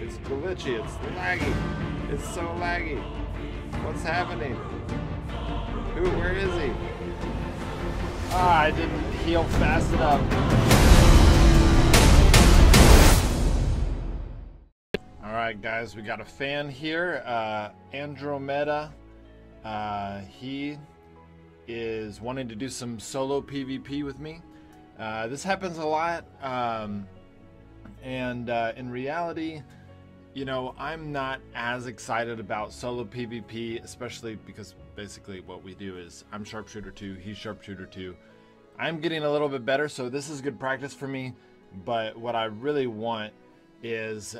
It's glitchy. It's laggy. It's so laggy. What's happening? Where is he? Ah, I didn't heal fast enough. Alright guys, we got a fan here, Andromeda. He is wanting to do some solo PvP with me. This happens a lot, and in reality, you know, I'm not as excited about solo PvP, especially because basically what we do is I'm sharpshooter 2, he's sharpshooter 2. I'm getting a little bit better, so this is good practice for me, but what I really want is,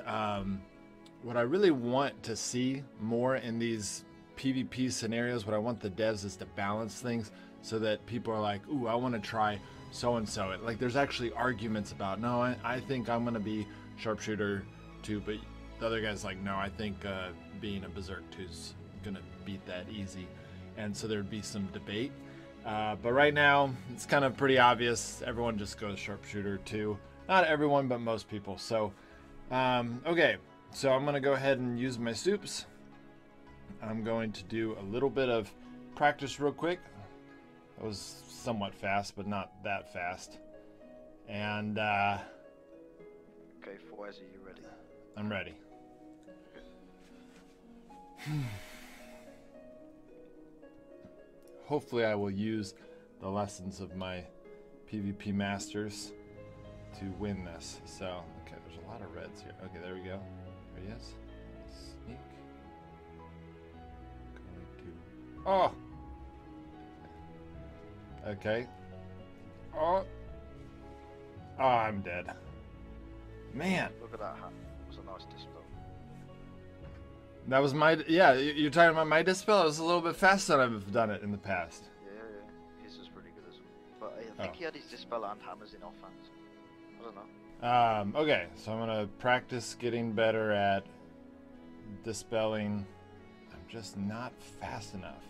what I really want to see more in these PvP scenarios, what I want the devs is to balance things so that people are like, ooh, I want to try so-and-so. Like there's actually arguments about, no, I think I'm going to be sharpshooter 2, but the other guy's like, no, I think being a berserk 2 is going to beat that easy. And so thered be some debate. But right now, it's kind of pretty obvious. Everyone just goes sharpshooter 2. Not everyone, but most people. So, okay. So I'm going to go ahead and use my soups. I'm going to do a little bit of practice real quick. That was somewhat fast, but not that fast. And, okay, Fwaz, are you ready? I'm ready. Hopefully I will use the lessons of my PvP masters to win this. So, okay, there's a lot of reds here. Okay, there we go. There he is. Sneak. Going to... Oh! Okay. Oh! Oh, I'm dead. Man! Look at that hat. It was a nice dispel. That was my... Yeah, you're talking about my dispel? It was a little bit faster than I've done it in the past. Yeah. His was pretty good as well. But I think he had his dispel and hammers in offhand. I don't know. Okay, so I'm gonna practice getting better at dispelling. I'm just not fast enough.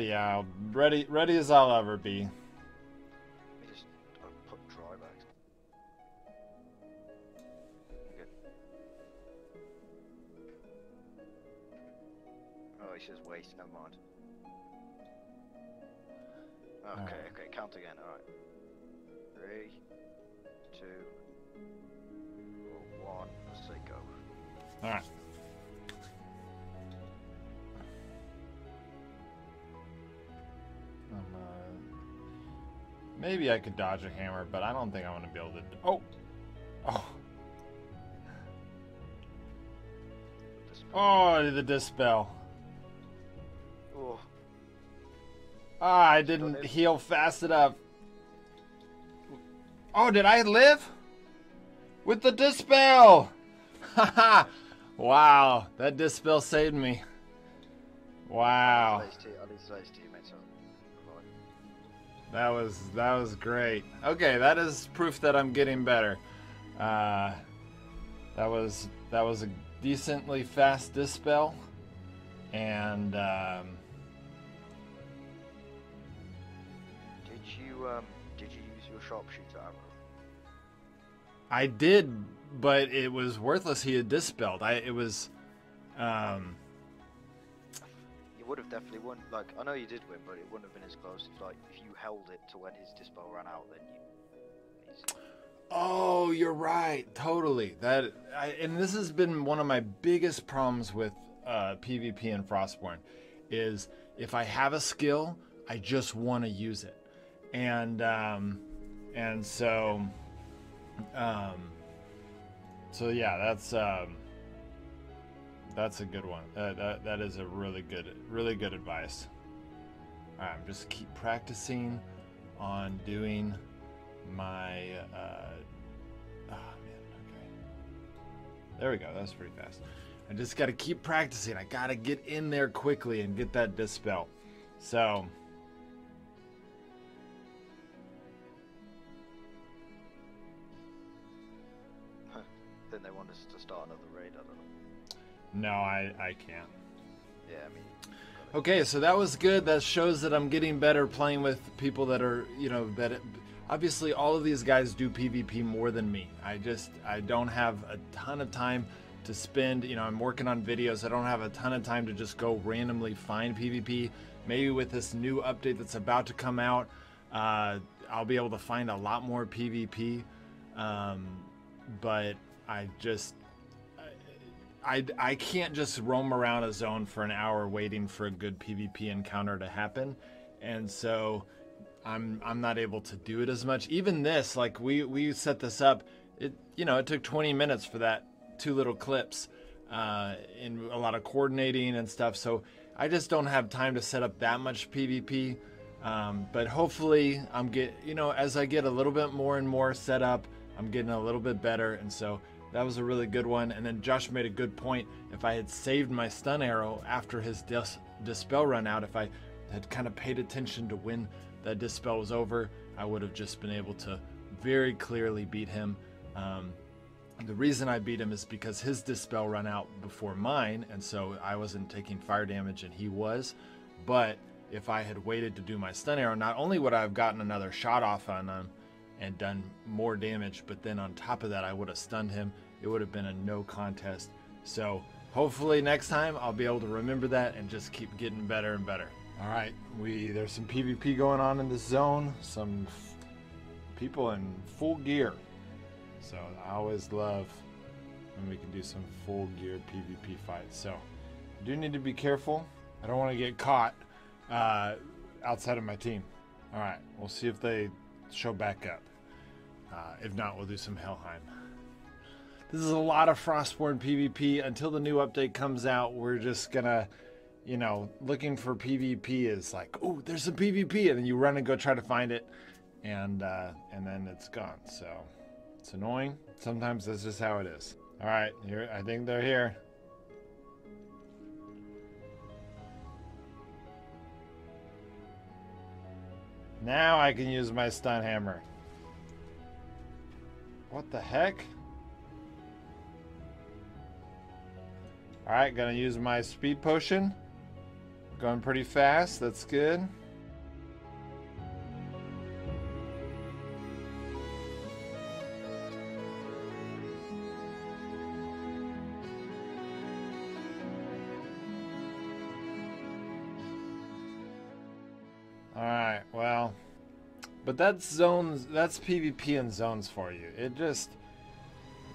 Yeah, ready as I'll ever be. Let me just put dry bags. Okay. Oh, he says waste, never mind. Okay, okay, count again, alright. 3, 2, 1, let's say go. Alright. Maybe I could dodge a hammer, but I don't think I'm going to be able to... Oh! Oh! Oh, the dispel. Oh. Ah, I didn't heal fast enough. Oh, did I live? With the dispel! Haha! Wow, that dispel saved me. Wow. That was great. Okay, that is proof that I'm getting better. That was a decently fast dispel, and did you use your sharpshooter arrow? I did, but it was worthless. He had dispelled. It was. You would have definitely won. Like, I know you did win, but it wouldn't have been as close if you held it to when his dispel ran out. Then you. Oh, you're right. Totally. And this has been one of my biggest problems with PvP and Frostborn, is if I have a skill, I just want to use it, and so yeah, that's a good one. That is a really good advice. All right, I'm just keep practicing on doing my. Oh man, okay. There we go. That's pretty fast. I just got to keep practicing. I got to get in there quickly and get that dispel. So, No, I can't. Yeah, I mean. Okay, so that was good. That shows that I'm getting better playing with people that are, you know, obviously all of these guys do PvP more than me. I don't have a ton of time to spend. You know, I'm working on videos. I don't have a ton of time to just go randomly find PvP. Maybe with this new update that's about to come out, I'll be able to find a lot more PvP. But I can't just roam around a zone for an hour waiting for a good PvP encounter to happen, and so I'm not able to do it as much. Even this, like we set this up, it took 20 minutes for that 2 little clips, in a lot of coordinating and stuff. So I just don't have time to set up that much PvP. But hopefully as I get a little bit more and more set up, I'm getting a little bit better, and so. That was a really good one. And then Josh made a good point. If I had saved my stun arrow after his dispel run out, if I had kind of paid attention to when that dispel was over, I would have just been able to very clearly beat him. The reason I beat him is because his dispel ran out before mine, and so I wasn't taking fire damage and he was. But if I had waited to do my stun arrow, not only would I have gotten another shot off on him and done more damage, but then on top of that I would have stunned him. It would have been a no contest. So hopefully next time I'll be able to remember that and just keep getting better and better. All right, there's some PvP going on in this zone, some people in full gear, so I always love when we can do some full gear PvP fights. So I do need to be careful. I don't want to get caught outside of my team. All right, we'll see if they show back up. If not, we'll do some Helheim. This is a lot of Frostborn PvP. Until the new update comes out, we're just gonna, looking for PvP is like, oh, there's some PvP, and then you run and go try to find it, and then it's gone. So it's annoying. Sometimes that's just how it is. All right, here, I think they're here. Now I can use my stun hammer. What the heck? Alright, gonna use my speed potion. Going pretty fast, that's good. Alright, well, but that's PvP in zones for you.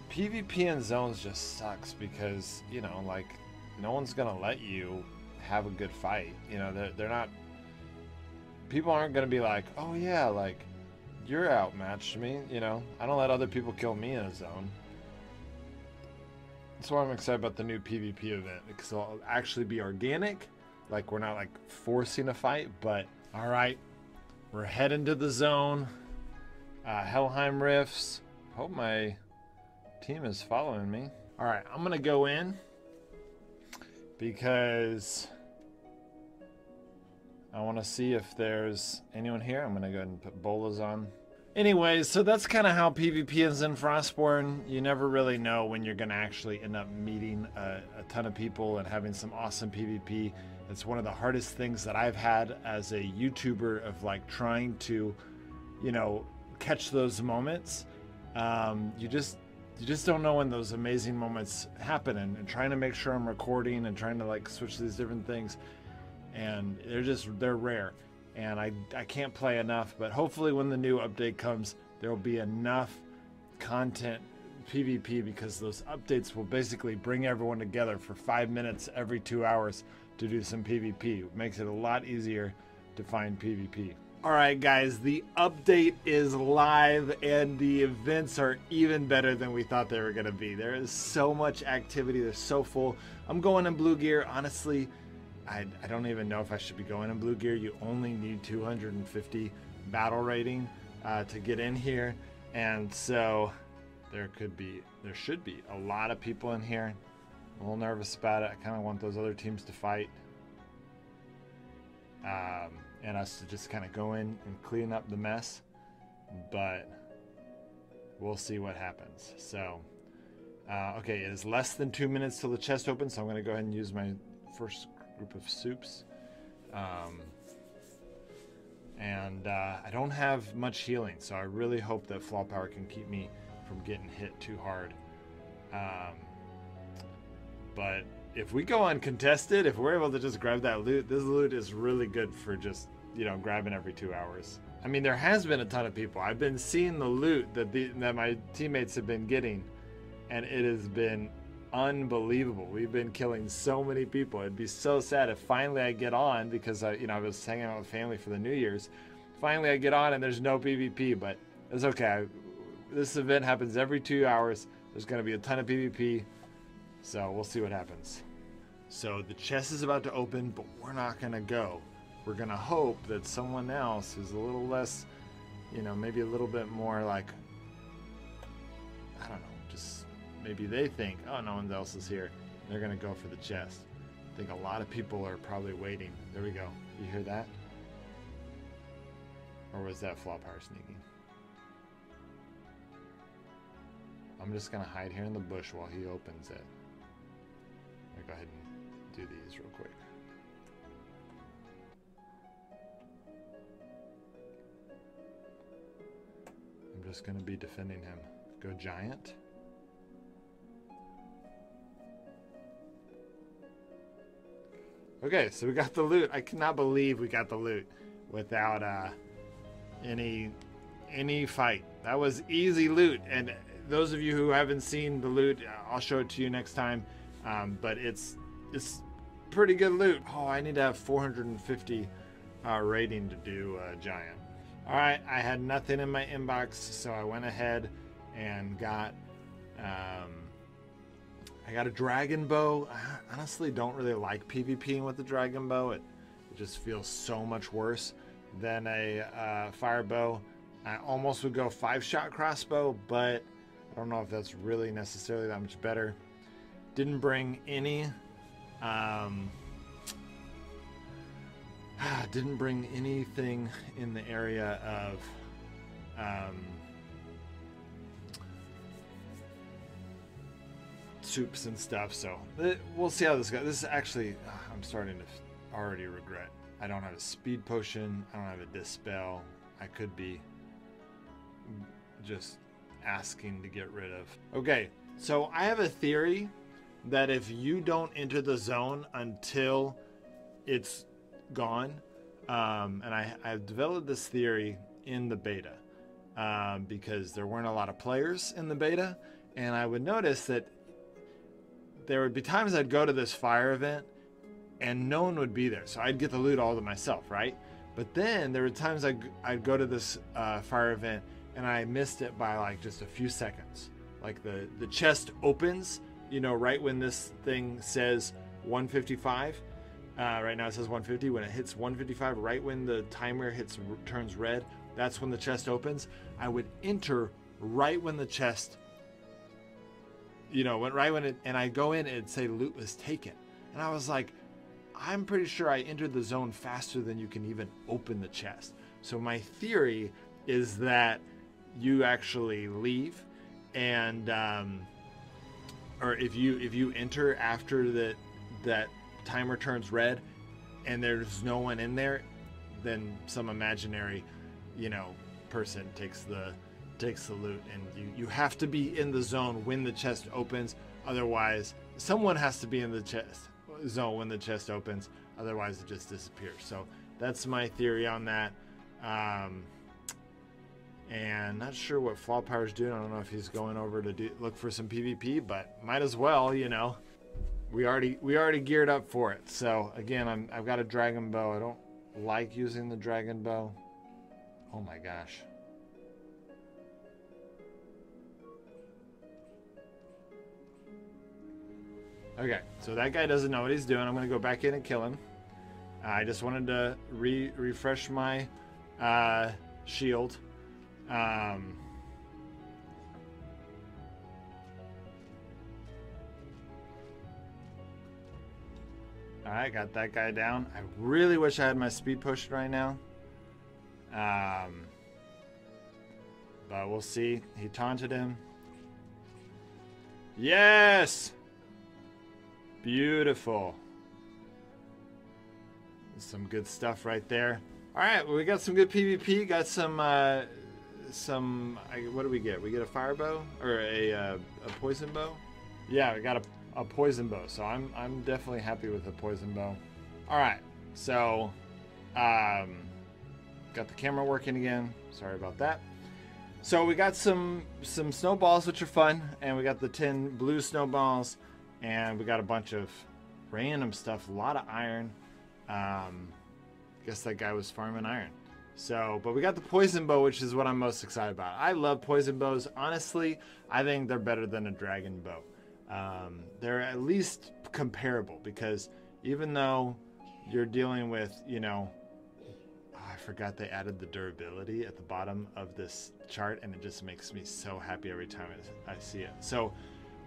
PvP in zones just sucks because, no one's gonna let you have a good fight. They're not, people aren't gonna be like, oh yeah, like, you're outmatched me, I don't let other people kill me in a zone. That's why I'm excited about the new PvP event, because it'll actually be organic, like we're not like forcing a fight. But all right, we're heading to the zone. Helheim Rifts. Hope my team is following me. All right, I'm gonna go in because I want to see if there's anyone here. I'm gonna go ahead and put bolas on. Anyways, so that's kind of how PvP is in Frostborn. You never really know when you're gonna actually end up meeting a ton of people and having some awesome PvP. It's one of the hardest things that I've had as a YouTuber of like trying to, catch those moments. You just don't know when those amazing moments happen, and trying to make sure I'm recording and trying to like switch these different things, and they're rare, and I can't play enough. But hopefully when the new update comes, there will be enough content PvP, because those updates will basically bring everyone together for 5 minutes every 2 hours to do some PvP. It makes it a lot easier to find PvP. Alright guys, the update is live and the events are even better than we thought they were going to be. There is so much activity, they're so full. I'm going in blue gear. Honestly, I don't even know if I should be going in blue gear. You only need 250 battle rating to get in here, and so there should be a lot of people in here. I'm a little nervous about it. I kind of want those other teams to fight. And us to just kind of go in and clean up the mess, but we'll see what happens. So Okay, it is less than 2 minutes till the chest opens, so I'm going to go ahead and use my first group of soups. I don't have much healing, so I really hope that Flaw Power can keep me from getting hit too hard. But if we go uncontested, if we're able to just grab that loot, this loot is really good for just, you know, grabbing every 2 hours. I mean, there has been a ton of people. I've been seeing the loot that my teammates have been getting, and it has been unbelievable. We've been killing so many people. It'd be so sad if finally I get on, because I was hanging out with family for the New Year's. Finally I get on and there's no PvP, but it's okay. This event happens every 2 hours. There's going to be a ton of PvP, so we'll see what happens. So the chest is about to open, but we're not going to go. We're going to hope that someone else who's a little less, you know, maybe a little bit more like, I don't know, just maybe they think, oh, no one else is here. They're going to go for the chest. I think a lot of people are probably waiting. There we go. You hear that? Or was that Flaw Power sneaking? I'm just going to hide here in the bush while he opens it. I'm going to go ahead and do these real quick. I'm just going to be defending him. Go giant. Okay, so we got the loot. I cannot believe we got the loot without any fight. That was easy loot, and those of you who haven't seen the loot, I'll show it to you next time. But it's pretty good loot. Oh, I need to have 450 rating to do giant. All right, I had nothing in my inbox, so I went ahead and got I got a dragon bow. I honestly don't really like PvPing with the dragon bow. It just feels so much worse than a fire bow. I almost would go 5-shot crossbow, but I don't know if that's really necessarily that much better. Didn't bring any didn't bring anything in the area of soups and stuff, so we'll see how this goes. This is actually, I'm starting to already regret. I don't have a speed potion. I don't have a dispel. I could be just asking to get rid of. Okay, so I have a theory that if you don't enter the zone until it's gone, and I've developed this theory in the beta because there weren't a lot of players in the beta, and I would notice that there would be times I'd go to this fire event and no one would be there, so I'd get the loot all to myself, right? But then there were times I'd go to this fire event and I missed it by like just a few seconds. Like the chest opens, you know, right when this thing says 155. Right now it says 150. When it hits 155, right when the timer turns red, that's when the chest opens. I would enter right when the chest, you know, went right when it, and I go in and it'd say loot was taken. And I was like, I'm pretty sure I entered the zone faster than you can even open the chest. So my theory is that you actually leave, and or if you enter after that timer turns red and there's no one in there, then some imaginary, you know, person takes the loot, and you have to be in the zone when the chest opens. Otherwise, someone has to be in the chest zone when the chest opens, otherwise it just disappears. So that's my theory on that. And not sure what Flaw Power's doing. I don't know if he's going over to look for some PvP, but might as well, you know. We already geared up for it. So again, I've got a dragon bow. I don't like using the dragon bow. Oh my gosh. Okay, so that guy doesn't know what he's doing. I'm going to go back in and kill him. I just wanted to refresh my shield. Alright, got that guy down. I really wish I had my speed potion right now. But we'll see. He taunted him. Yes! Beautiful. Some good stuff right there. All right, well, we got some good PvP. Got some what do we get? We get a fire bow or a poison bow. Yeah, we got a poison bow. So I'm definitely happy with the poison bow. All right, so got the camera working again. Sorry about that. So we got some snowballs, which are fun, and we got the 10 blue snowballs, and we got a bunch of random stuff. A lot of iron. Guess that guy was farming iron. So, but we got the poison bow, which is what I'm most excited about. I love poison bows. Honestly, I think they're better than a dragon bow. They're at least comparable, because even though you're dealing with, you know, I forgot they added the durability at the bottom of this chart, and it just makes me so happy every time I see it. So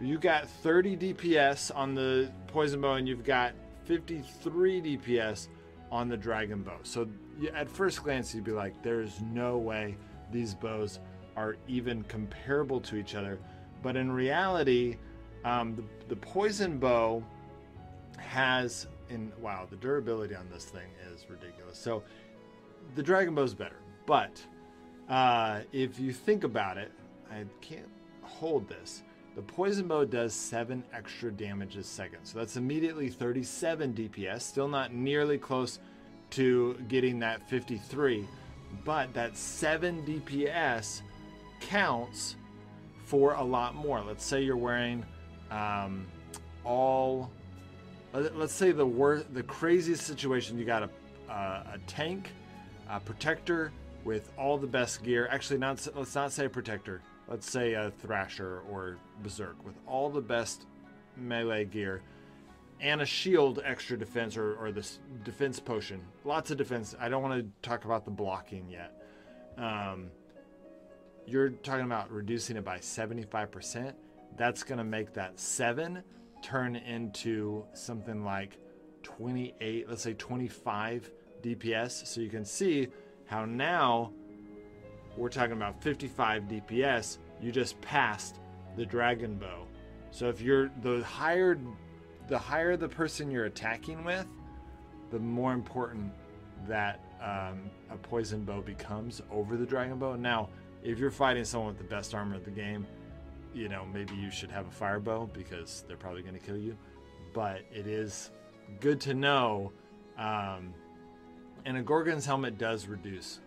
you got 30 DPS on the poison bow, and you've got 53 DPS on the dragon bow. So at first glance, you'd be like, there's no way these bows are even comparable to each other. But in reality, the poison bow has, wow, the durability on this thing is ridiculous. So the dragon bow is better. But if you think about it, I can't hold this. The poison bow does 7 extra damage a second. So that's immediately 37 DPS. Still not nearly close to getting that 53. But that 7 DPS counts for a lot more. Let's say you're wearing let's say the craziest situation, you got a tank, a protector with all the best gear. Actually, let's not say a protector. Let's say a Thrasher or Berserk with all the best melee gear and a shield extra defense or this defense potion. Lots of defense. I don't want to talk about the blocking yet. You're talking about reducing it by 75%. That's going to make that 7 turn into something like 28, let's say 25 DPS. So you can see how now we're talking about 55 DPS. You just passed the dragon bow. So if you're the higher the person you're attacking with, the more important that a poison bow becomes over the dragon bow. Now, if you're fighting someone with the best armor of the game, you know, maybe you should have a fire bow because they're probably going to kill you. But it is good to know. And a Gorgon's helmet does reduce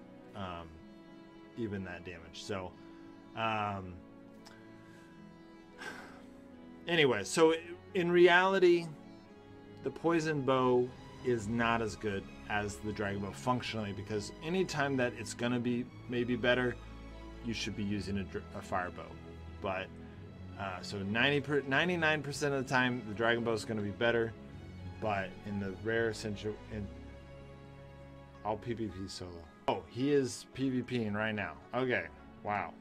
even that damage. So, anyway, so in reality, the poison bow is not as good as the dragon bow functionally, because anytime that it's going to be maybe better, you should be using a fire bow. But so 99% of the time, the dragon bow is going to be better. But in the rare essential, I'll PvP solo. Oh, he is PvPing right now. Okay, wow.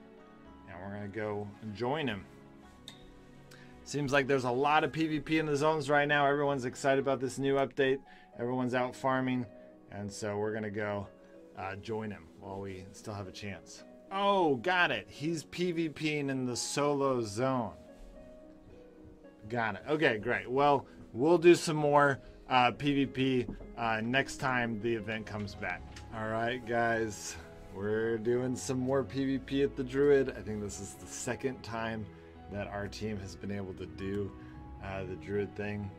Now we're going to go and join him. Seems like there's a lot of PvP in the zones right now. Everyone's excited about this new update. Everyone's out farming. And so we're going to go join him while we still have a chance. Oh, got it. He's PvPing in the solo zone. Got it. Okay, great. Well, we'll do some more PvP next time the event comes back. All right, guys. We're doing some more PvP at the Druid. I think this is the second time that our team has been able to do the Druid thing.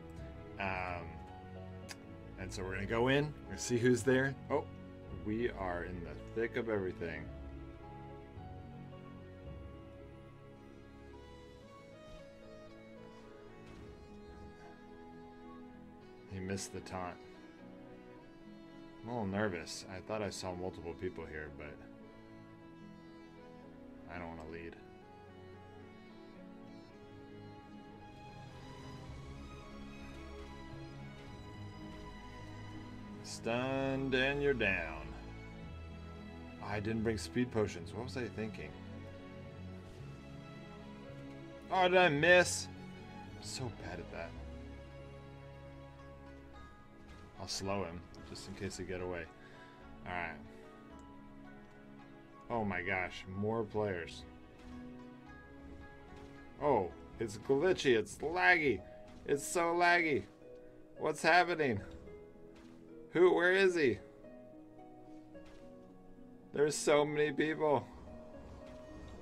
And so we're going to go in. We're going to see who's there. Oh, we are in the thick of everything. He missed the taunt. I'm a little nervous. I thought I saw multiple people here, but I don't want to lead. Stunned and you're down. I didn't bring speed potions. What was I thinking? Oh, did I miss? I'm so bad at that. I'll slow him just in case they get away. Alright. Oh my gosh, more players. Oh, It's glitchy. It's laggy. It's so laggy. What's happening? Where is he? There's so many people.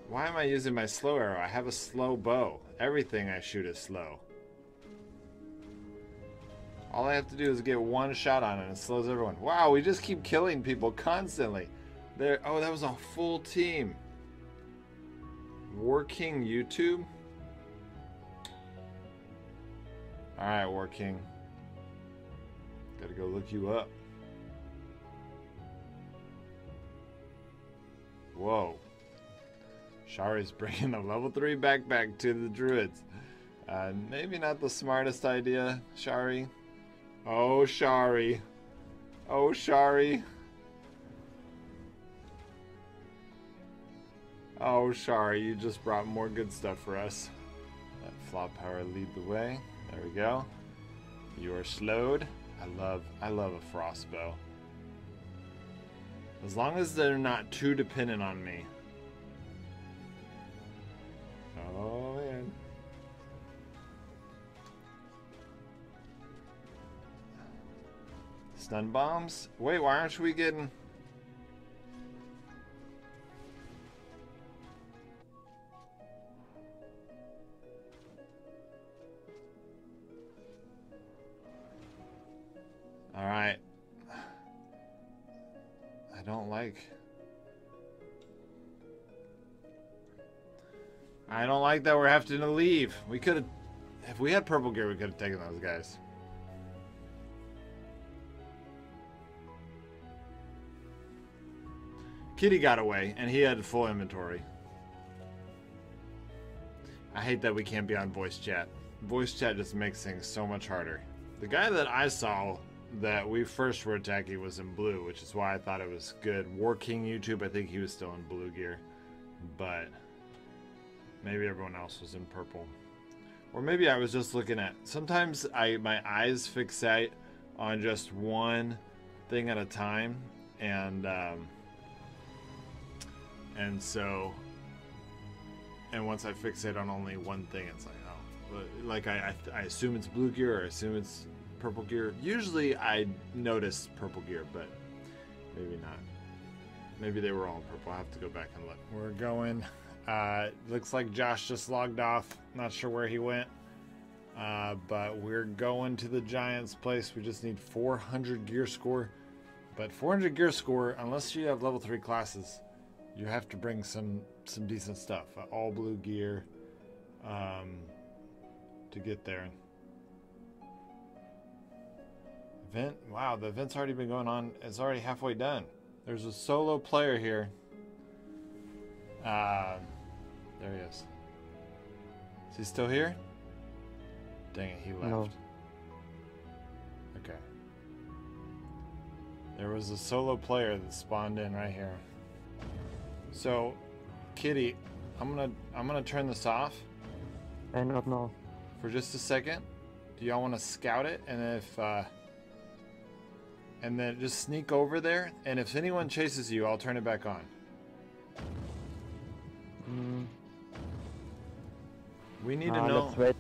Why am I using my slow arrow? I have a slow bow. Everything I shoot is slow. All I have to do is get one shot on it and it slows everyone. Wow, we just keep killing people constantly. There. Oh, that was a full team. War King YouTube? Alright, War King. Gotta go look you up. Whoa. Shari's bringing a level 3 backpack to the Druids. Maybe not the smartest idea, Shari. Oh, Shari. Oh, Shari. Oh, Shari, you just brought more good stuff for us. Let Flop Power lead the way. There we go. You are slowed. I love a frostbow. As long as they're not too dependent on me. Oh, man. Stun bombs? Wait, why aren't we getting... Alright. I don't like that we're having to leave. We could have... If we had purple gear, we could have taken those guys. Kitty got away, and he had full inventory. I hate that we can't be on voice chat. Voice chat just makes things so much harder. The guy that I saw that we first were attacking was in blue, which is why I thought it was good. War King YouTube, I think he was still in blue gear. But maybe everyone else was in purple. Or maybe I was just looking at... Sometimes my eyes fixate on just one thing at a time. And so... And once I fixate on only one thing, it's like, oh. Like I assume it's blue gear or I assume it's purple gear. Usually I notice purple gear, but maybe not. Maybe they were all in purple. I'll have to go back and look. We're going... looks like Josh just logged off. Not sure where he went. But we're going to the Giants place. We just need 400 gear score. But 400 gear score, unless you have level 3 classes, you have to bring some decent stuff. All blue gear to get there. Event? Wow, the event's already been going on. It's already halfway done. There's a solo player here. There he is. Is he still here? Dang it, he left. No. Okay. There was a solo player that spawned in right here. So, Kitty, I'm gonna turn this off. I don't know. For just a second. Do y'all want to scout it? And if and then just sneak over there. And if anyone chases you, I'll turn it back on. We need to know. Let's wait.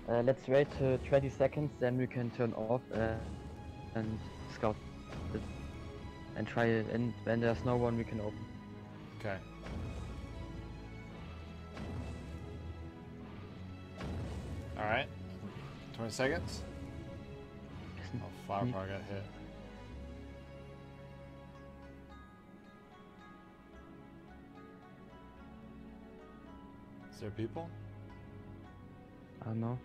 Okay. Let's wait 20 seconds, then we can turn off and scout it. And try it, and when there's no one, we can open. Okay. Alright. 20 seconds. Oh, flower power got hit. Is there people? I don't know.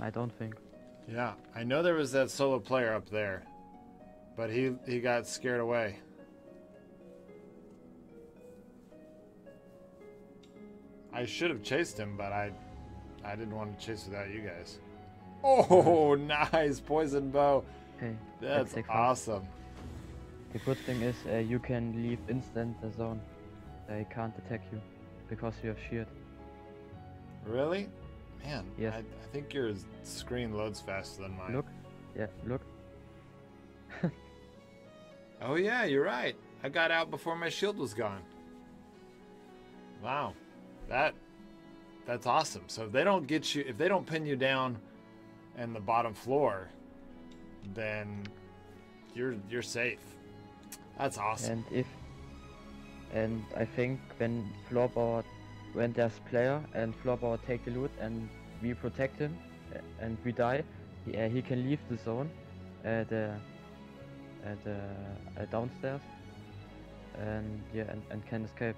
I don't think. Yeah, I know there was that solo player up there, but he got scared away. I should have chased him, but I didn't want to chase without you guys. Oh, nice poison bow. Okay, That's awesome. The good thing is you can leave instant the zone. They can't attack you because you have shield. Really? Man, yes. I think your screen loads faster than mine. Look. Yeah, look. Oh yeah, you're right. I got out before my shield was gone. Wow. That's awesome. So if they don't get you, if they don't pin you down in the bottom floor, then you're safe. That's awesome. And I think when there's player and floorboard take the loot and we protect him and we die, he can leave the zone, downstairs, and yeah, and can escape.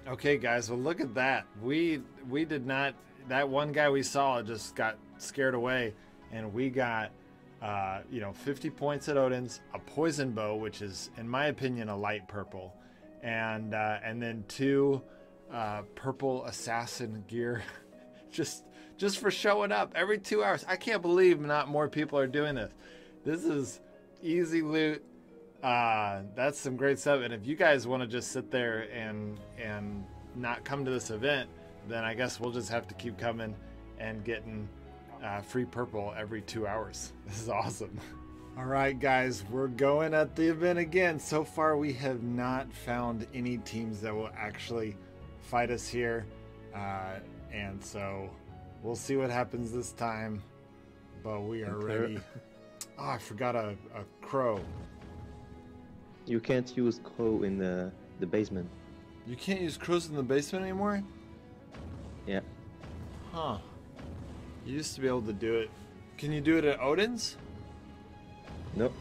Okay, guys. Well, look at that. We did not. That one guy we saw just got scared away, and we got 50 points at Odin's, a poison bow, which is, in my opinion, a light purple, and then 2 purple assassin gear, just for showing up every 2 hours. I can't believe not more people are doing this. This is easy loot. That's some great stuff. And if you guys want to just sit there and not come to this event, then I guess we'll just have to keep coming and getting free purple every 2 hours. This is awesome. All right, guys, we're going at the event again. So far, we have not found any teams that will actually fight us here. And so we'll see what happens this time. But we are ready. Oh, I forgot a crow. You can't use crow in the basement. You can't use crows in the basement anymore? Yeah. Huh. You used to be able to do it. Can you do it at Odin's? Nope.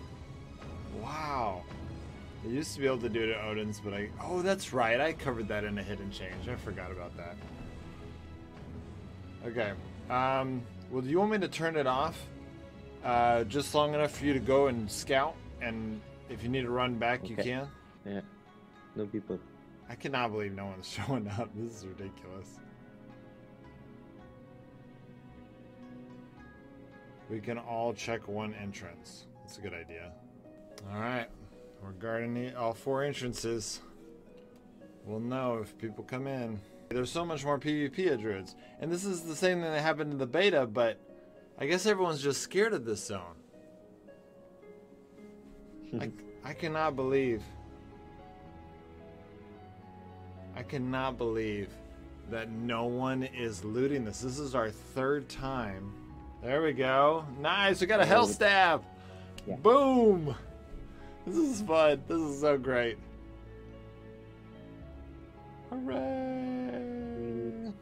Wow. I used to be able to do it at Odin's, but oh, that's right. I covered that in a hidden change. I forgot about that. Okay. Well, do you want me to turn it off? Just long enough for you to go and scout, and if you need to run back, you can? Yeah. No people. I cannot believe no one's showing up. This is ridiculous. We can all check one entrance. That's a good idea. Alright. We're guarding all 4 entrances. We'll know if people come in. There's so much more PvP at Druids. And this is the same thing that happened in the beta, but I guess everyone's just scared of this zone. I cannot believe that no one is looting this. This is our 3rd time. There we go. Nice, we got a hell stab. Yeah. Boom. This is fun. This is so great. Hooray.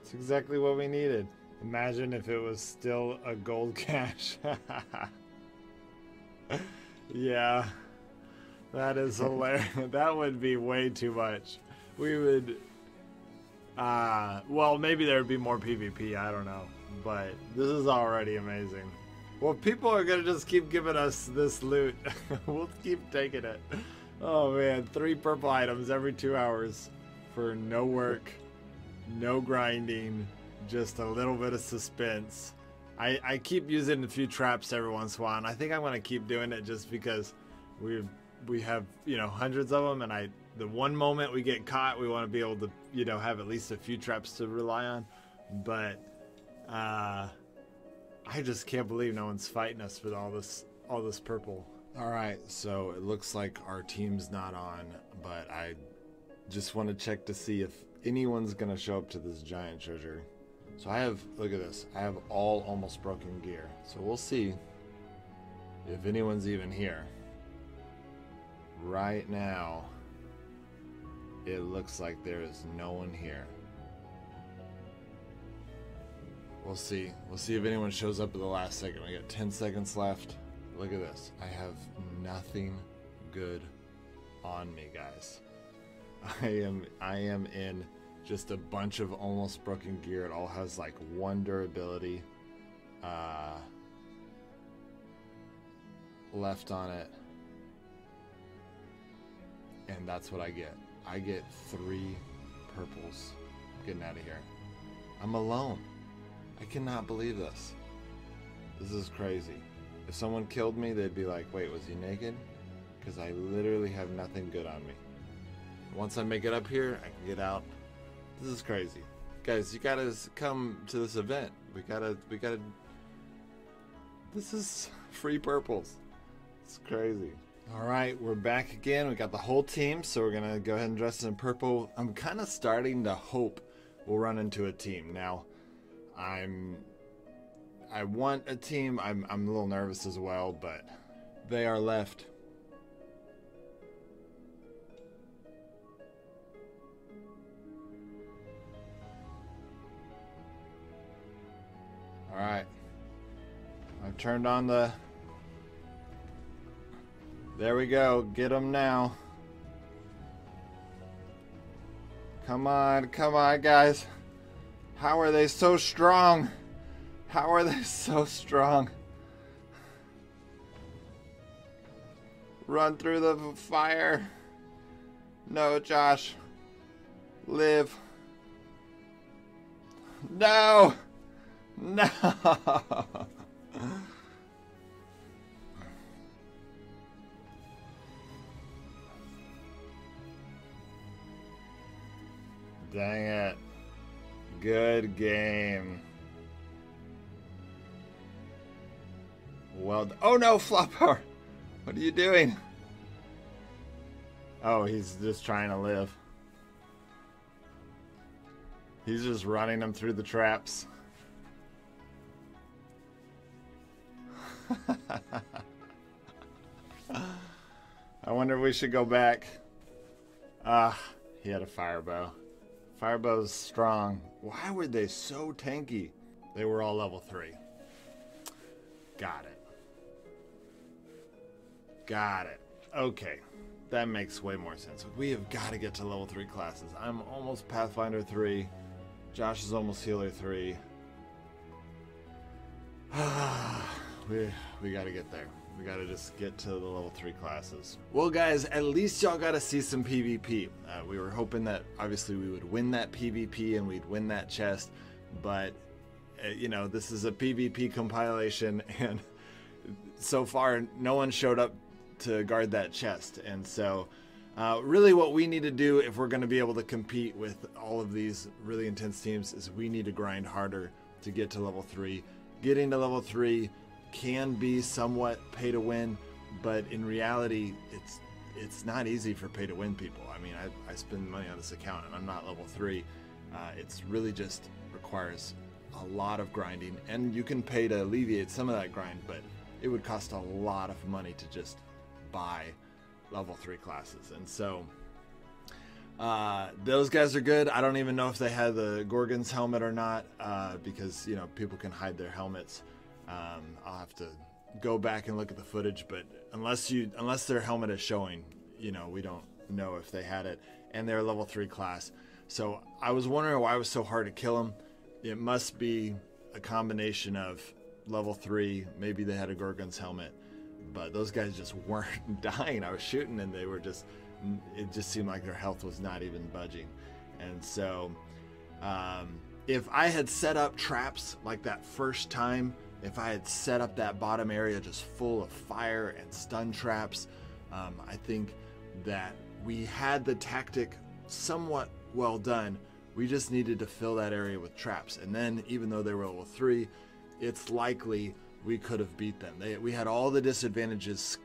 It's exactly what we needed. Imagine if it was still a gold cache. Yeah. That is hilarious. That would be way too much. We would... well, maybe there would be more PvP, I don't know. But this is already amazing. Well, people are going to just keep giving us this loot. We'll keep taking it. Oh, man. 3 purple items every 2 hours for no work, no grinding, just a little bit of suspense. I keep using a few traps every once in a while, and I think I'm going to keep doing it just because we have, hundreds of them, and the one moment we get caught, we want to be able to, have at least a few traps to rely on. But I just can't believe no one's fighting us with all this purple. All right, so it looks like our team's not on, but I just want to check to see if anyone's gonna show up to this giant treasure. So look at this, I have all almost broken gear. So we'll see if anyone's even here. Right now, it looks like there is no one here. We'll see. We'll see if anyone shows up at the last second. We got 10 seconds left. Look at this. I have nothing good on me, guys. I am in just a bunch of almost broken gear. It all has like 1 durability left on it. And that's what I get. I get 3 purples. Getting out of here. I'm alone. I cannot believe this. This is crazy. If someone killed me, they'd be like, wait, was he naked? Because I literally have nothing good on me. Once I make it up here, I can get out. This is crazy. Guys, you gotta come to this event. We gotta, this is free purples. It's crazy. All right, we're back again. We got the whole team, so we're gonna go ahead and dress in purple. I'm kind of starting to hope we'll run into a team. Now, I want a team. I'm a little nervous as well, but they are left. All right, I've turned on the. There we go. Get them now. Come on, guys. How are they so strong? How are they so strong? Run through the fire. No, Josh. Live. No. No. Dang it. Good game. Well done. Oh no, Flop Power! What are you doing? Oh, he's just trying to live. He's just running them through the traps. I wonder if we should go back. He had a fire bow. Firebow's strong. Why were they so tanky? They were all level 3. Got it. Got it. Okay. That makes way more sense. We have got to get to level 3 classes. I'm almost Pathfinder 3. Josh is almost Healer 3. We got to get there. We got to just get to the level 3 classes. Well, guys, at least y'all got to see some PvP. We were hoping that, obviously, we would win that PvP and we'd win that chest. But, you know, this is a PvP compilation. And so far, no one showed up to guard that chest. And so, really what we need to do if we're going to be able to compete with all of these really intense teams is we need to grind harder to get to level 3. Getting to level 3 can be somewhat pay to win, but in reality it's not easy for pay to win people. I mean, I spend money on this account and I'm not level 3. It's really just requires a lot of grinding, and you can pay to alleviate some of that grind, but it would cost a lot of money to just buy level 3 classes. And so those guys are good. I don't even know if they had the Gorgon's helmet or not, because, you know, people can hide their helmets. I'll have to go back and look at the footage, but unless their helmet is showing, you know, we don't know if they had it, and they're level 3 class. So I was wondering why it was so hard to kill them. It must be a combination of level 3, maybe they had a Gorgon's helmet, but those guys just weren't dying. I was shooting and they were just, it just seemed like their health was not even budging. And so if I had set up traps like that first time, if I had set up that bottom area just full of fire and stun traps, I think that we had the tactic somewhat well done. We just needed to fill that area with traps. And then even though they were level 3, it's likely we could have beat them. We had all the disadvantages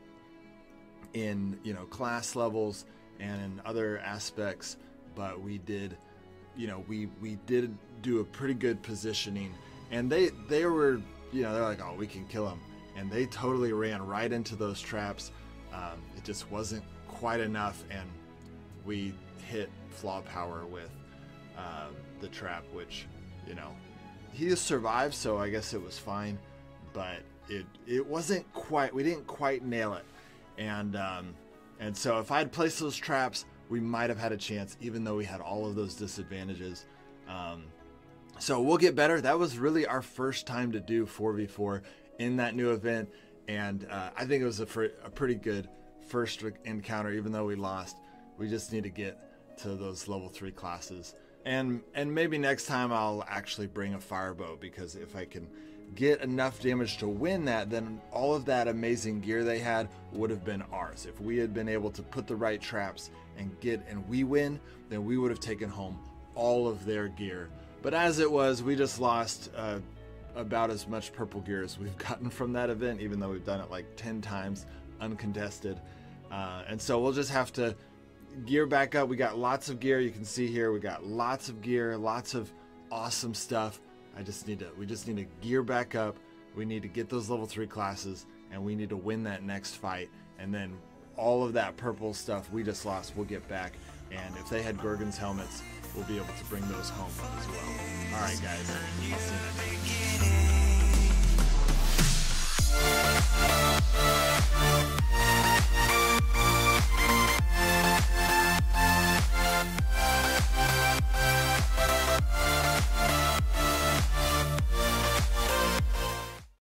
in, you know, class levels and in other aspects, but we did, you know, we did do a pretty good positioning, and they were, you know, they're like, oh, we can kill them, and they totally ran right into those traps. It just wasn't quite enough, and we hit Flaw Power with the trap, which, you know, he survived, so I guess it was fine, but it wasn't quite, we didn't quite nail it. And so if I had placed those traps, we might have had a chance, even though we had all of those disadvantages. So we'll get better. That was really our first time to do 4v4 in that new event, and I think it was a pretty good first encounter, even though we lost. We just need to get to those level 3 classes. And maybe next time I'll actually bring a firebow, because if I can get enough damage to win that, then all of that amazing gear they had would have been ours. If we had been able to put the right traps and we win, then we would have taken home all of their gear. But as it was, we just lost about as much purple gear as we've gotten from that event, even though we've done it like 10 times. uncontested. And so we'll just have to gear back up. We got lots of gear. You can see here we got lots of gear, lots of awesome stuff. We just need to gear back up. We need to get those level 3 classes, and we need to win that next fight. And then all of that purple stuff we just lost, we'll get back. And if they had Gorgon's helmets, we'll be able to bring those home as well. All right, guys. I'll see you next time.